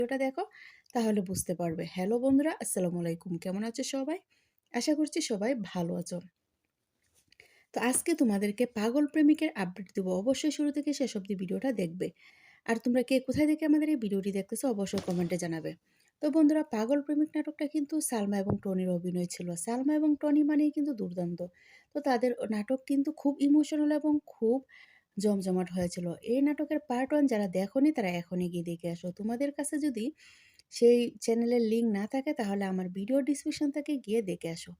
ভিডিওটা দেখো তাহলে বুঝতে পারবে। হ্যালো বন্ধুরা, আসসালামু আলাইকুম। কেমন আছো সবাই? আশা করছি সবাই ভালো আছো। তো আজকে তোমাদেরকে পাগল প্রেমিকের আপডেট দেবো। অবশ্যই শুরু থেকে শেষ অবধি ভিডিওটা দেখবে। আর তোমরা কে কোথায় থেকে আমাদের এই ভিডিওটি দেখতেছো অবশ্যই কমেন্টে জানাবে। তো বন্ধুরা, পাগল প্রেমিক নাটকটা কিন্তু সালমা এবং টনির অভিনয় ছিল। সালমা এবং টনি মানেই কিন্তু দুর্দান্ত। তো তাদের নাটক কিন্তু খুব ইমোশনাল এবং খুব জমজমাট হয়েছিল। এই নাটকের পার্ট 1 যারা দেখোনি তারা এখনই গিয়ে দেখে আসো। তোমাদের কাছে যদি সেই চ্যানেলের লিঙ্ক না থাকে তাহলে আমার ভিডিও ডিসক্রিপশন থেকে গিয়ে দেখে আসো।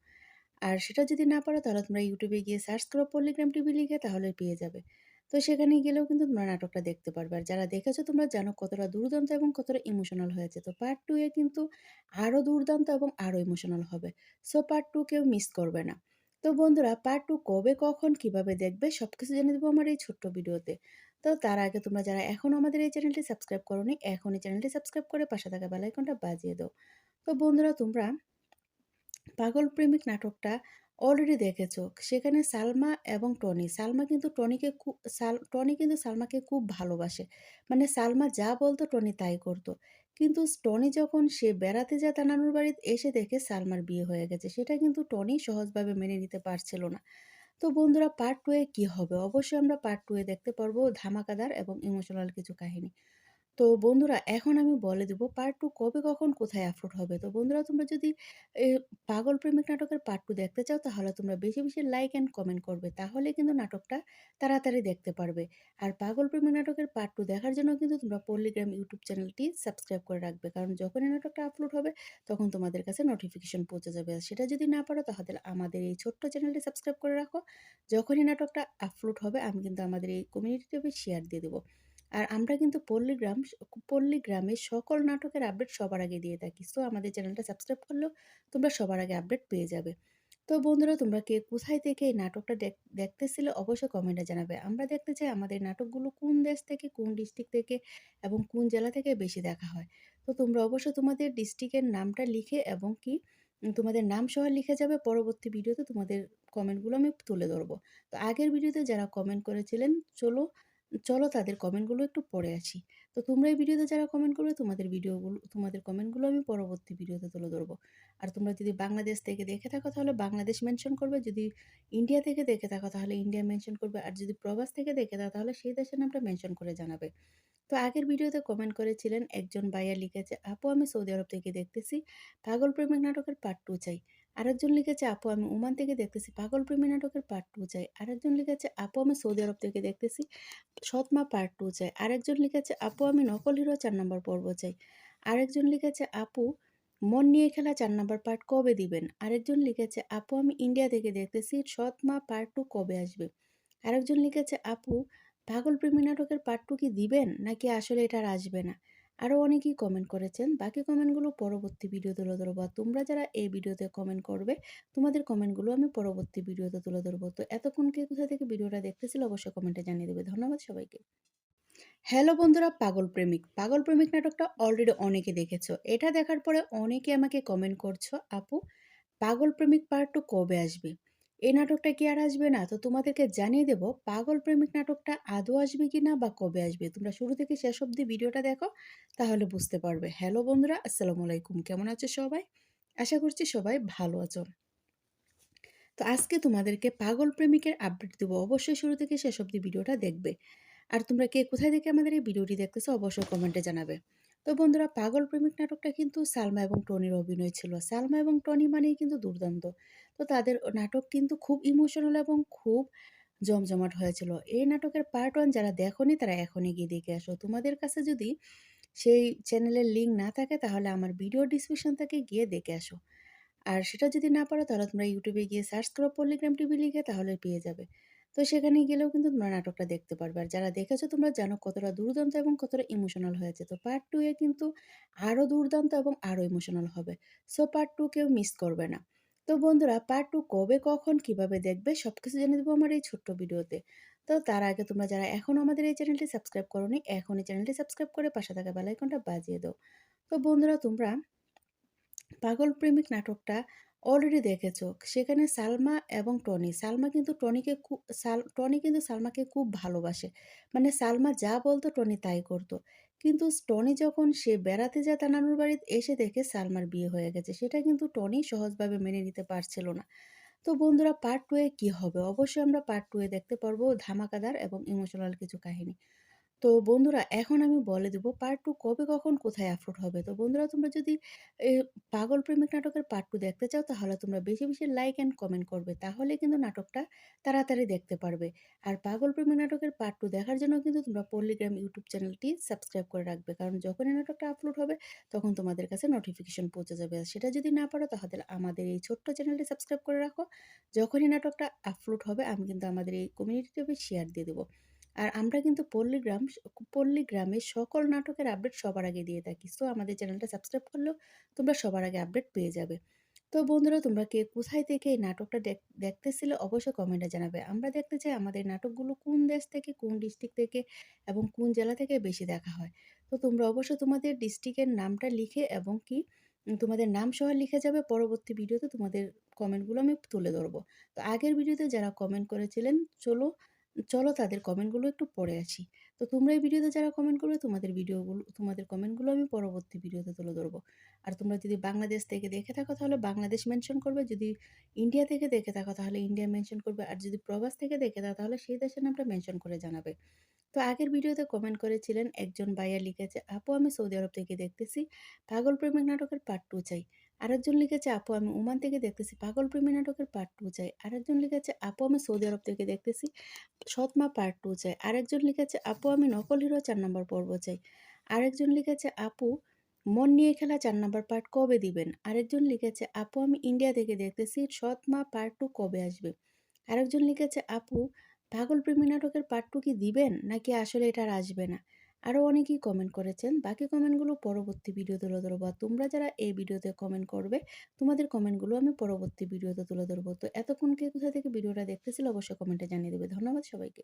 আর সেটা যদি না পারো তাহলে তোমরা ইউটিউবে গিয়ে সার্চ করো পল্লিগ্রাম টিভি লিখে, তাহলে পেয়ে যাবে। তো সেখানে গেলেও কিন্তু তোমরা নাটকটা দেখতে পারবে। আর যারা দেখেছো তোমরা জানো কতটা দুর্দান্ত এবং কতটা ইমোশনাল হয়েছে। তো পার্ট 2 এ কিন্তু আরো দুর্দান্ত এবং আরো ইমোশনাল হবে। সো পার্ট 2 কেউ মিস করবে না। তো বন্ধুরা, পার্ট 2 কবে, কখন, কিভাবে দেখবে সবকিছু জেনে দেবো আমার এই ছোট্ট ভিডিওতে। তো তার আগে তোমরা যারা এখনো আমাদের এই চ্যানেলটি সাবস্ক্রাইব করোনি, এখনই চ্যানেলটি সাবস্ক্রাইব করে পাশে থাকা বেল আইকনটা বাজিয়ে দাও। তো বন্ধুরা, তোমরা পাগল প্রেমিক নাটকটা অলরেডি দেখেছো। সেখানে সালমা এবং টনি, সালমা কিন্তু টনি কিন্তু সালমাকে খুব ভালোবাসে। মানে সালমা যা বলতো টনি তাই করতো। কিন্তু টনি যখন সে বেড়াতে যায় তার নানুর বাড়িতে, এসে দেখে সালমার বিয়ে হয়ে গেছে, সেটা কিন্তু টনি সহজভাবে মেনে নিতে পারছিল না। তো বন্ধুরা, পার্ট 2 এ কি হবে? অবশ্যই আমরা পার্ট 2 এ দেখতে পারবো ধামাকাদার এবং ইমোশনাল কিছু কাহিনী। তো বন্ধুরা, এখন আমি বলে দেব পার্ট 2 কবে, কখন, কোথায় আপলোড হবে। তো বন্ধুরা, তোমরা যদি এ পাগল প্রেমিক নাটকের পার্ট 2 দেখতে চাও তাহলে তোমরা বেশি, বেশি লাইক অ্যান্ড কমেন্ট করবে। তাহলে কিন্তু নাটকটা তাড়াতাড়ি দেখতে পারবে। আর পাগল প্রেমিক নাটকের পার্ট 2 দেখার জন্য কিন্তু তোমরা পল্লিগ্রাম ইউটিউব চ্যানেলটি সাবস্ক্রাইব করে রাখবে। কারণ যখনই নাটকটা আপলোড হবে তখন তোমাদের কাছে নোটিফিকেশন পৌঁছে যাবে। আর সেটা যদি না পারো তাহলে আমাদের এই ছোট্ট চ্যানেলটি সাবস্ক্রাইব করে রাখো। যখনই নাটকটা আপলোড হবে আমি কিন্তু আমাদের এই কমিউনিটি ট্যাবে শেয়ার দিয়ে দেবো। আর আমরা কিন্তু পল্লীগ্রামে সকল নাটকের আপডেট সবার আগে দিয়ে থাকি। সো আমাদের চ্যানেলটা সাবস্ক্রাইব করলেও তোমরা সবার আগে আপডেট পেয়ে যাবে। তো বন্ধুরা, তোমরা কে কোথায় থেকে এই নাটকটা দেখতেছিলে অবশ্যই কমেন্টে জানাবে। আমরা দেখতে চাই আমাদের নাটকগুলো কোন দেশ থেকে, কোন ডিস্ট্রিক্ট থেকে এবং কোন জেলা থেকে বেশি দেখা হয়। তো তোমরা অবশ্যই তোমাদের ডিস্ট্রিক্টের নামটা লিখে এবং কি তোমাদের নাম সহ লিখে যাবে। পরবর্তী ভিডিওতে তোমাদের কমেন্টগুলো আমি তুলে ধরবো। তো আগের ভিডিওতে যারা কমেন্ট করেছিলেন, চলো চলো তাদের কমেন্টগুলো একটু পড়ে আসি। তো তোমরা এই ভিডিওতে যারা কমেন্ট করবে তোমাদের কমেন্টগুলো আমি পরবর্তী ভিডিওতে তুলে ধরবো। আর তোমরা যদি বাংলাদেশ থেকে দেখে থাকো তাহলে বাংলাদেশ মেনশন করবে, যদি ইন্ডিয়া থেকে দেখে থাকো তাহলে ইন্ডিয়া মেনশন করবে, আর যদি প্রবাস থেকে দেখে থাকো তাহলে সেই দেশের নামটা মেনশন করে জানাবে। তো আগের ভিডিওতে কমেন্ট করেছিলেন, একজন ভাইয়া লিখেছে, আপু আমি সৌদি আরব থেকে দেখতেছি, পাগল প্রেমিক নাটকের পার্ট 2 চাই। আরেকজন লিখেছে, আপু আমি ওমান থেকে দেখতেছি, পাগল প্রেমিক নাটকের পার্ট 2 চাই। আরেকজন লিখেছে, আপু আমি সৌদি আরব থেকে দেখতেছি, সৎমা পার্ট 2 চাই। আরেকজন লিখেছে, আপু আমি নকল হিরো 4 নম্বর পর্ব চাই। আরেকজন লিখেছে, আপু মন নিয়ে খেলা 4 নম্বর পার্ট কবে দিবেন? আরেকজন লিখেছে, আপু আমি ইন্ডিয়া থেকে দেখতেছি, সৎমা পার্ট 2 কবে আসবে? আরেকজন লিখেছে, আপু পাগল প্রেমী নাটকের পার্ট 2 কি দিবেন নাকি আসলে এটা আর আসবে না? আরও অনেকেই কমেন্ট করেছেন। বাকি কমেন্টগুলো পরবর্তী ভিডিও তুলে ধরবো। আর তোমরা যারা এই ভিডিওতে কমেন্ট করবে তোমাদের কমেন্টগুলো আমি পরবর্তী ভিডিওতে তুলে ধরবো। তো এতক্ষণ কে কোথা থেকে ভিডিওটা দেখতেছিল অবশ্যই কমেন্টে জানিয়ে দেবে। ধন্যবাদ সবাইকে। হ্যালো বন্ধুরা, পাগল প্রেমিক নাটকটা অলরেডি অনেকে দেখেছো। এটা দেখার পরে অনেকে আমাকে কমেন্ট করছো, আপু পাগল প্রেমিক পার্ট 2 কবে আসবে? এই নাটকটা কি আর আসবে না? তো তোমাদেরকে জানিয়ে দেব পাগল প্রেমিক নাটকটা আদৌ আসবে কিনা বা কবে আসবে। তোমরা শুরু থেকে শেষ অবধি ভিডিওটা দেখো তাহলে বুঝতে পারবে। হ্যালো বন্ধুরা, আসসালামু আলাইকুম। কেমন আছো সবাই? আশা করছি সবাই ভালো আছো। তো আজকে তোমাদেরকে পাগল প্রেমিকের আপডেট দেবো। অবশ্যই শুরু থেকে শেষ অবধি ভিডিওটা দেখবে। আর তোমরা কে কোথায় থেকে আমাদের এই ভিডিওটি দেখতেছো অবশ্যই কমেন্টে জানাবে। তো বন্ধুরা, পাগল প্রেমিক নাটকটা কিন্তু সালমা এবং টনির অভিনয় ছিল। সালমা এবং টনি মানেই কিন্তু দুর্দান্ত। তো তাদের নাটক কিন্তু খুব ইমোশনাল এবং খুব জমজমাট হয়েছিল। এই নাটকের পার্ট 1 যারা দেখোনি তারা এখনই গিয়ে দেখে আসো। তোমাদের কাছে যদি সেই চ্যানেলের লিঙ্ক না থাকে তাহলে আমার ভিডিও ডিসক্রিপশন থেকে গিয়ে দেখে আসো। আর সেটা যদি না পারো তাহলে তোমরা ইউটিউবে গিয়ে সার্চ করো পল্লিগ্রাম টিভি লিখে, তাহলে পেয়ে যাবে। তো সেখানে গেলেও কিন্তু তোমরা নাটকটা দেখতে পারবে। আর যারা দেখেছো তোমরা জানো কতটা দুর্দান্ত এবং কতটা ইমোশনাল হয়েছে। তো পার্ট 2 এ কিন্তু আরো দুর্দান্ত এবং আরো ইমোশনাল হবে। সো পার্ট 2 কেউ মিস করবে না। তো বন্ধুরা, পার্ট 2 কবে, কখন, কিভাবে দেখবে সবকিছু জেনে দেবো আমার এই ছোট্ট ভিডিওতে। তো তার আগে তোমরা যারা এখনো আমাদের এই চ্যানেলটি সাবস্ক্রাইব করোনি, এখনই চ্যানেলটি সাবস্ক্রাইব করে পাশে থাকা বেল আইকনটা বাজিয়ে দাও। তো বন্ধুরা, তোমরা পাগল প্রেমিক নাটকটা অলরেডি দেখেছো। সেখানে সালমা এবং টনি, টনি কিন্তু সালমাকে খুব ভালোবাসে। মানে সালমা যা বলতো টনি তাই করতো। কিন্তু টনি যখন সে বেড়াতে যায় তার নানুর বাড়িতে এসে দেখে সালমার বিয়ে হয়ে গেছে। সেটা কিন্তু টনি সহজভাবে মেনে নিতে পারছিল না। তো বন্ধুরা পার্ট 2 এ কি হবে? অবশ্যই আমরা পার্ট 2 এ দেখতে পারবো ধামাকাদার এবং ইমোশনাল কিছু কাহিনী। তো বন্ধুরা এখন আমি বলে দেব পার্ট 2 কবে কখন কোথায় আপলোড হবে। তো বন্ধুরা তোমরা যদি এ পাগল প্রেমিক নাটকের পার্ট 2 দেখতে চাও তাহলে তোমরা বেশি, বেশি লাইক অ্যান্ড কমেন্ট করবে। তাহলে কিন্তু নাটকটা তাড়াতাড়ি দেখতে পারবে। আর পাগল প্রেমিক নাটকের পার্ট 2 দেখার জন্য কিন্তু তোমরা পল্লীগ্রাম ইউটিউব চ্যানেলটি সাবস্ক্রাইব করে রাখবে। কারণ যখনই নাটকটা আপলোড হবে তখন তোমাদের কাছে নোটিফিকেশন পৌঁছে যাবে। আর সেটা যদি না পারো তাহলে আমাদের এই ছোট্ট চ্যানেলটি সাবস্ক্রাইব করে রাখো। যখনই নাটকটা আপলোড হবে আমি কিন্তু আমাদের এই কমিউনিটি ট্যাবে শেয়ার দিয়ে দেব। আর আমরা কিন্তু পল্লীগ্রামের সকল নাটকের আপডেট সবার আগে দিয়ে থাকি। সো আমাদের চ্যানেলটা সাবস্ক্রাইব করলেও তোমরা সবার আগে আপডেট পেয়ে যাবে। তো বন্ধুরা তোমরা কে কোথায় থেকে এই নাটকটা দেখতেছিলে অবশ্যই কমেন্টে জানাবে। আমরা দেখতে চাই আমাদের নাটকগুলো কোন দেশ থেকে, কোন ডিস্ট্রিক্ট থেকে এবং কোন জেলা থেকে বেশি দেখা হয়। তো তোমরা অবশ্যই তোমাদের ডিস্ট্রিক্টের নামটা লিখে এবং কি তোমাদের নাম সহ লিখে যাবে। পরবর্তী ভিডিওতে তোমাদের কমেন্টগুলো আমি তুলে ধরবো। তো আগের ভিডিওতে যারা কমেন্ট করেছিলেন চলো চলো তাদের কমেন্টগুলো একটু পড়ে আসি। তো তোমরা এই ভিডিওতে যারা কমেন্ট করবে তোমাদের কমেন্টগুলো আমি পরবর্তী ভিডিওতে তুলে ধরবো। আর তোমরা যদি বাংলাদেশ থেকে দেখে থাকো তাহলে বাংলাদেশ মেনশন করবে, যদি ইন্ডিয়া থেকে দেখে থাকো তাহলে ইন্ডিয়া মেনশন করবে, আর যদি প্রবাস থেকে দেখে থাকো তাহলে সেই দেশের নামটা মেনশন করে জানাবে। তো আগের ভিডিওতে কমেন্ট করেছিলেন একজন ভাইয়া লিখেছে, আপু আমি সৌদি আরব থেকে দেখতেছি, পাগল প্রেমিক নাটকের পার্ট 2 চাই। আরেকজন লিখেছে, আপু আমি ওমান থেকে দেখতেছি, পাগল প্রেমিক নাটকের পার্ট 2 চাই। আরেকজন লিখেছে, আপু আমি সৌদি আরব থেকে দেখতেছি, সৎমা পার্ট 2 চাই। আরেকজন লিখেছে, আপু আমি নকল হিরো ৪ নাম্বার পর্ব চাই। আরেকজন লিখেছে, আপু মন নিয়ে খেলা ৪ নাম্বার পার্ট কবে দিবেন? আরেকজন লিখেছে, আপু আমি ইন্ডিয়া থেকে দেখতেছি, সৎমা পার্ট 2 কবে আসবে? আরেকজন লিখেছে, আপু পাগল প্রেমী নাটকের পার্ট 2 কি দিবেন নাকি আসলে এটা আর আসবে না? আরও অনেকেই কমেন্ট করেছেন। বাকি কমেন্টগুলো পরবর্তী ভিডিও তুলে ধরবো। আর তোমরা যারা এই ভিডিওতে কমেন্ট করবে তোমাদের কমেন্টগুলো আমি পরবর্তী ভিডিওতে তুলে ধরবো। তো এতক্ষণ কে কোথা থেকে ভিডিওটা দেখতেছিল অবশ্যই কমেন্টে জানিয়ে দেবে। ধন্যবাদ সবাইকে।